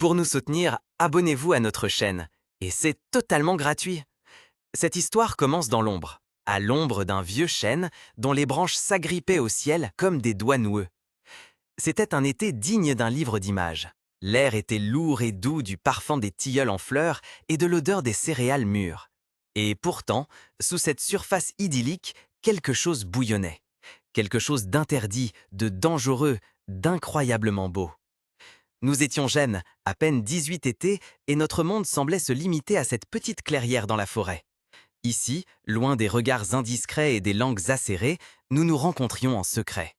Pour nous soutenir, abonnez-vous à notre chaîne. Et c'est totalement gratuit. Cette histoire commence dans l'ombre, à l'ombre d'un vieux chêne dont les branches s'agrippaient au ciel comme des doigts noueux. C'était un été digne d'un livre d'images. L'air était lourd et doux du parfum des tilleuls en fleurs et de l'odeur des céréales mûres. Et pourtant, sous cette surface idyllique, quelque chose bouillonnait. Quelque chose d'interdit, de dangereux, d'incroyablement beau. Nous étions jeunes, à peine 18 étés, et notre monde semblait se limiter à cette petite clairière dans la forêt. Ici, loin des regards indiscrets et des langues acérées, nous nous rencontrions en secret.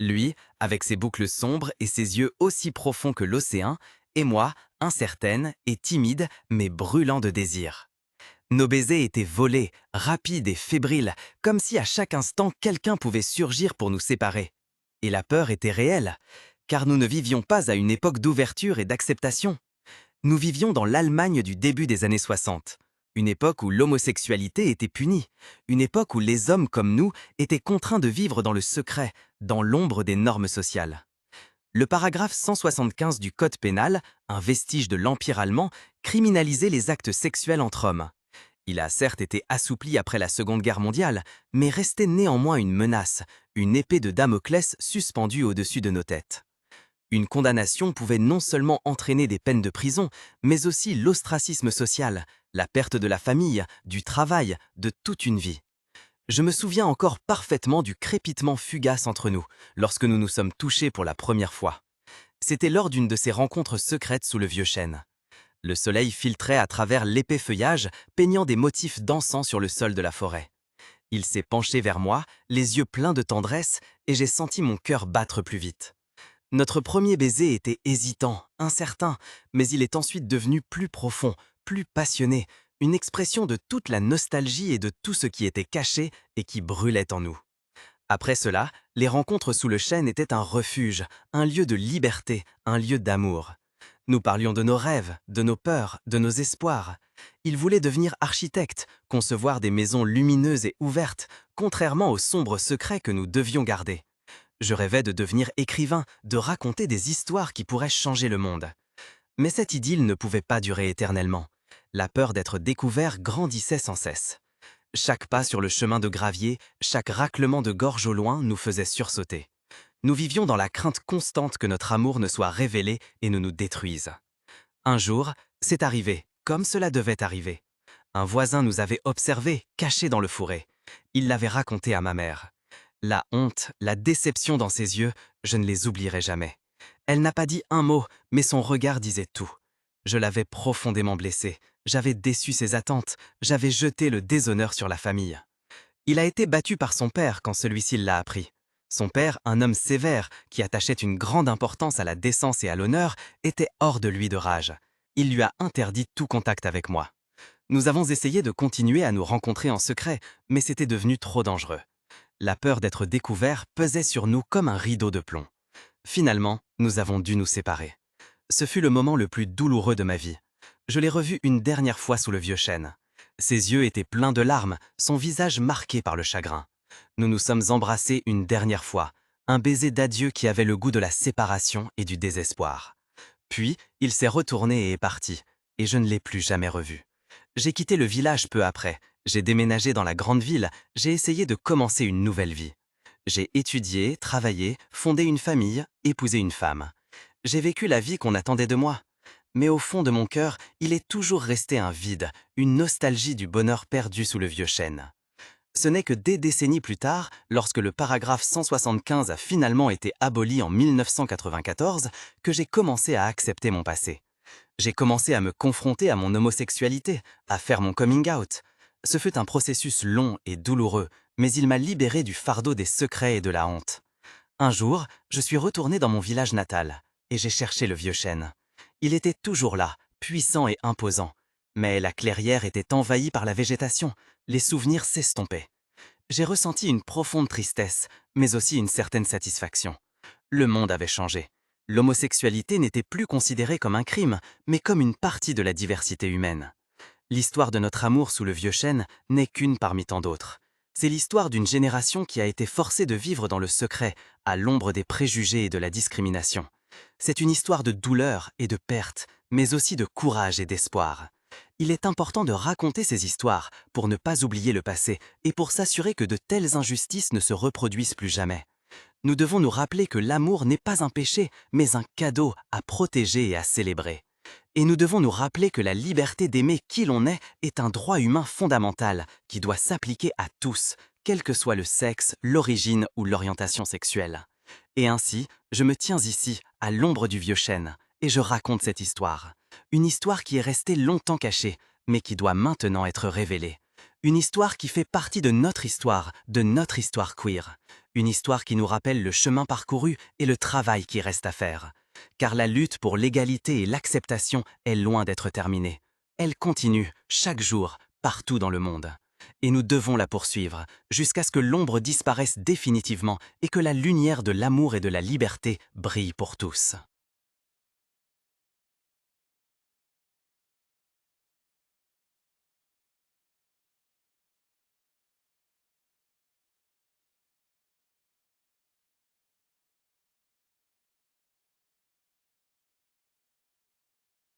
Lui, avec ses boucles sombres et ses yeux aussi profonds que l'océan, et moi, incertaine et timide, mais brûlant de désir. Nos baisers étaient volés, rapides et fébriles, comme si à chaque instant quelqu'un pouvait surgir pour nous séparer. Et la peur était réelle, car nous ne vivions pas à une époque d'ouverture et d'acceptation. Nous vivions dans l'Allemagne du début des années 60, une époque où l'homosexualité était punie, une époque où les hommes comme nous étaient contraints de vivre dans le secret, dans l'ombre des normes sociales. Le paragraphe 175 du Code pénal, un vestige de l'Empire allemand, criminalisait les actes sexuels entre hommes. Il a certes été assoupli après la Seconde Guerre mondiale, mais restait néanmoins une menace, une épée de Damoclès suspendue au-dessus de nos têtes. Une condamnation pouvait non seulement entraîner des peines de prison, mais aussi l'ostracisme social, la perte de la famille, du travail, de toute une vie. Je me souviens encore parfaitement du crépitement fugace entre nous, lorsque nous nous sommes touchés pour la première fois. C'était lors d'une de ces rencontres secrètes sous le vieux chêne. Le soleil filtrait à travers l'épais feuillage, peignant des motifs dansants sur le sol de la forêt. Il s'est penché vers moi, les yeux pleins de tendresse, et j'ai senti mon cœur battre plus vite. Notre premier baiser était hésitant, incertain, mais il est ensuite devenu plus profond, plus passionné, une expression de toute la nostalgie et de tout ce qui était caché et qui brûlait en nous. Après cela, les rencontres sous le chêne étaient un refuge, un lieu de liberté, un lieu d'amour. Nous parlions de nos rêves, de nos peurs, de nos espoirs. Il voulait devenir architecte, concevoir des maisons lumineuses et ouvertes, contrairement aux sombres secrets que nous devions garder. Je rêvais de devenir écrivain, de raconter des histoires qui pourraient changer le monde. Mais cette idylle ne pouvait pas durer éternellement. La peur d'être découvert grandissait sans cesse. Chaque pas sur le chemin de gravier, chaque raclement de gorge au loin nous faisait sursauter. Nous vivions dans la crainte constante que notre amour ne soit révélé et ne nous détruise. Un jour, c'est arrivé, comme cela devait arriver. Un voisin nous avait observés, cachés dans le fourré. Il l'avait raconté à ma mère. La honte, la déception dans ses yeux, je ne les oublierai jamais. Elle n'a pas dit un mot, mais son regard disait tout. Je l'avais profondément blessé, j'avais déçu ses attentes, j'avais jeté le déshonneur sur la famille. Il a été battu par son père quand celui-ci l'a appris. Son père, un homme sévère qui attachait une grande importance à la décence et à l'honneur, était hors de lui de rage. Il lui a interdit tout contact avec moi. Nous avons essayé de continuer à nous rencontrer en secret, mais c'était devenu trop dangereux. La peur d'être découvert pesait sur nous comme un rideau de plomb. Finalement, nous avons dû nous séparer. Ce fut le moment le plus douloureux de ma vie. Je l'ai revu une dernière fois sous le vieux chêne. Ses yeux étaient pleins de larmes, son visage marqué par le chagrin. Nous nous sommes embrassés une dernière fois, un baiser d'adieu qui avait le goût de la séparation et du désespoir. Puis, il s'est retourné et est parti, et je ne l'ai plus jamais revu. J'ai quitté le village peu après, j'ai déménagé dans la grande ville, j'ai essayé de commencer une nouvelle vie. J'ai étudié, travaillé, fondé une famille, épousé une femme. J'ai vécu la vie qu'on attendait de moi. Mais au fond de mon cœur, il est toujours resté un vide, une nostalgie du bonheur perdu sous le vieux chêne. Ce n'est que des décennies plus tard, lorsque le paragraphe 175 a finalement été aboli en 1994, que j'ai commencé à accepter mon passé. J'ai commencé à me confronter à mon homosexualité, à faire mon coming out. Ce fut un processus long et douloureux, mais il m'a libéré du fardeau des secrets et de la honte. Un jour, je suis retourné dans mon village natal, et j'ai cherché le vieux chêne. Il était toujours là, puissant et imposant. Mais la clairière était envahie par la végétation, les souvenirs s'estompaient. J'ai ressenti une profonde tristesse, mais aussi une certaine satisfaction. Le monde avait changé. L'homosexualité n'était plus considérée comme un crime, mais comme une partie de la diversité humaine. L'histoire de notre amour sous le vieux chêne n'est qu'une parmi tant d'autres. C'est l'histoire d'une génération qui a été forcée de vivre dans le secret, à l'ombre des préjugés et de la discrimination. C'est une histoire de douleur et de perte, mais aussi de courage et d'espoir. Il est important de raconter ces histoires pour ne pas oublier le passé et pour s'assurer que de telles injustices ne se reproduisent plus jamais. Nous devons nous rappeler que l'amour n'est pas un péché, mais un cadeau à protéger et à célébrer. Et nous devons nous rappeler que la liberté d'aimer qui l'on est un droit humain fondamental qui doit s'appliquer à tous, quel que soit le sexe, l'origine ou l'orientation sexuelle. Et ainsi, je me tiens ici, à l'ombre du vieux chêne, et je raconte cette histoire. Une histoire qui est restée longtemps cachée, mais qui doit maintenant être révélée. Une histoire qui fait partie de notre histoire queer. Une histoire qui nous rappelle le chemin parcouru et le travail qui reste à faire. Car la lutte pour l'égalité et l'acceptation est loin d'être terminée. Elle continue, chaque jour, partout dans le monde. Et nous devons la poursuivre, jusqu'à ce que l'ombre disparaisse définitivement et que la lumière de l'amour et de la liberté brille pour tous.